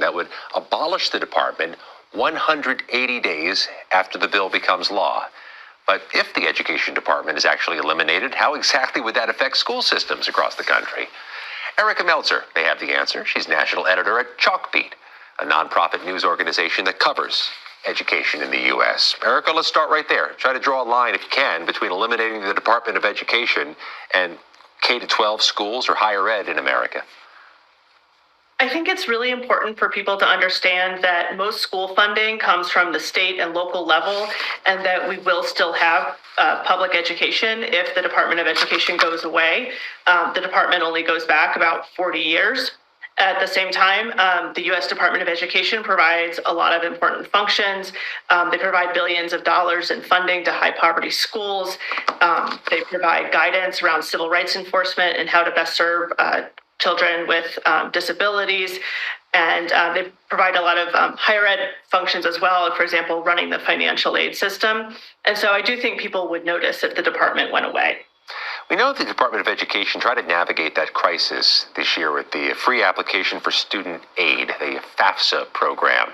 that would abolish the department 180 days after the bill becomes law. But if the education department is actually eliminated, how exactly would that affect school systems across the country? Erica Meltzer may have the answer. She's national editor at Chalkbeat, a nonprofit news organization that covers education in the U.S. Erica, let's start right there. Try to draw a line, if you can, between eliminating the Department of Education and K-12 schools or higher ed in America. I think it's really important for people to understand that most school funding comes from the state and local level, and that we will still have public education if the Department of Education goes away. The department only goes back about 40 years. At the same time, the U.S. Department of Education provides a lot of important functions. They provide billions of dollars in funding to high poverty schools. They provide guidance around civil rights enforcement and how to best serve children with disabilities. And they provide a lot of higher ed functions as well, for example, running the financial aid system. And so I do think people would notice if the department went away. We know the Department of Education tried to navigate that crisis this year with the free application for student aid, the FAFSA program.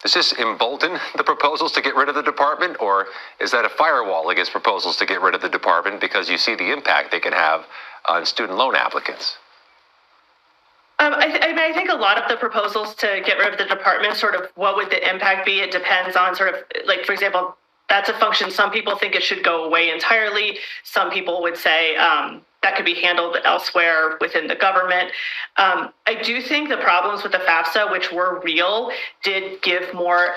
Does this embolden the proposals to get rid of the department, or is that a firewall against proposals to get rid of the department because you see the impact they can have on student loan applicants? I think a lot of the proposals to get rid of the department, sort of what would the impact be? It depends on sort of, like, for example, that's a function. Some people think it should go away entirely. Some people would say that could be handled elsewhere within the government. I do think the problems with the FAFSA, which were real, did give more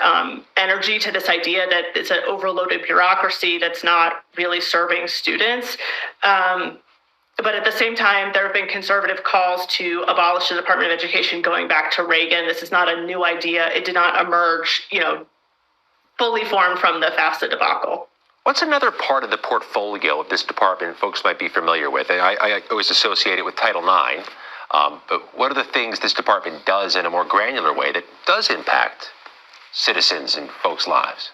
energy to this idea that it's an overloaded bureaucracy that's not really serving students. But at the same time, there have been conservative calls to abolish the Department of Education going back to Reagan. This is not a new idea. It did not emerge, fully formed from the FAFSA debacle. What's another part of the portfolio of this department folks might be familiar with? And I always associate it with Title IX. But what are the things this department does in a more granular way that does impact citizens and folks' lives?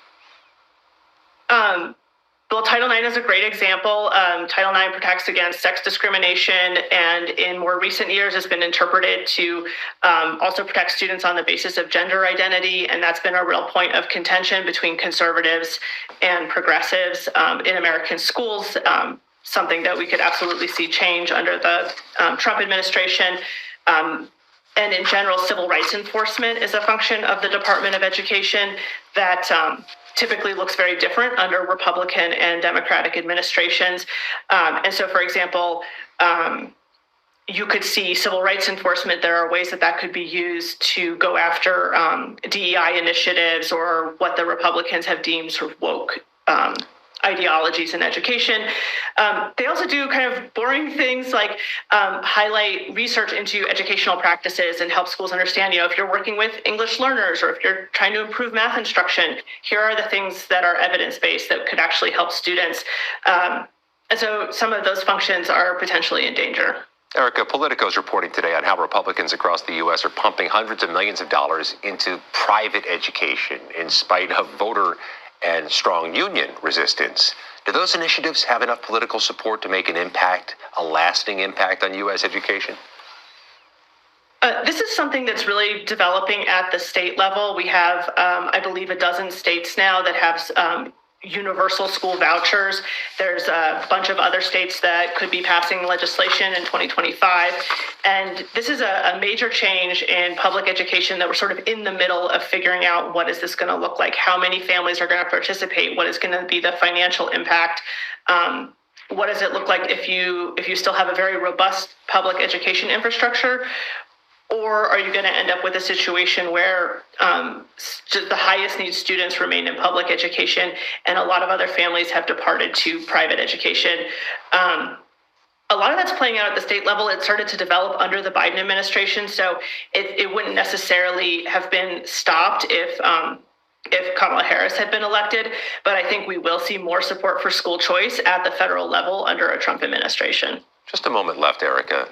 Well, Title IX is a great example. Title IX protects against sex discrimination, and in more recent years has been interpreted to also protect students on the basis of gender identity, and that's been a real point of contention between conservatives and progressives in American schools, something that we could absolutely see change under the Trump administration. And in general, civil rights enforcement is a function of the Department of Education that typically looks very different under Republican and Democratic administrations. And so, for example, you could see civil rights enforcement. There are ways that could be used to go after DEI initiatives or what the Republicans have deemed sort of woke ideologies in education. They also do kind of boring things like highlight research into educational practices and help schools understand, if you're working with English learners or if you're trying to improve math instruction, here are the things that are evidence-based that could actually help students. And so some of those functions are potentially in danger. Erica, Politico is reporting today on how Republicans across the U.S. are pumping hundreds of millions of dollars into private education in spite of voter and strong union resistance. Do those initiatives have enough political support to make an impact, a lasting impact on U.S. education? This is something that's really developing at the state level. We have, I believe, a dozen states now that have universal school vouchers. There's a bunch of other states that could be passing legislation in 2025. And this is a major change in public education that we're sort of in the middle of figuring out what is this going to look like, how many families are going to participate, what is going to be the financial impact. What does it look like if you still have a very robust public education infrastructure? Or are you going to end up with a situation where the highest need students remain in public education and a lot of other families have departed to private education? A lot of that's playing out at the state level. It started to develop under the Biden administration, so it wouldn't necessarily have been stopped if Kamala Harris had been elected. But I think we will see more support for school choice at the federal level under a Trump administration. Just a moment left, Erica.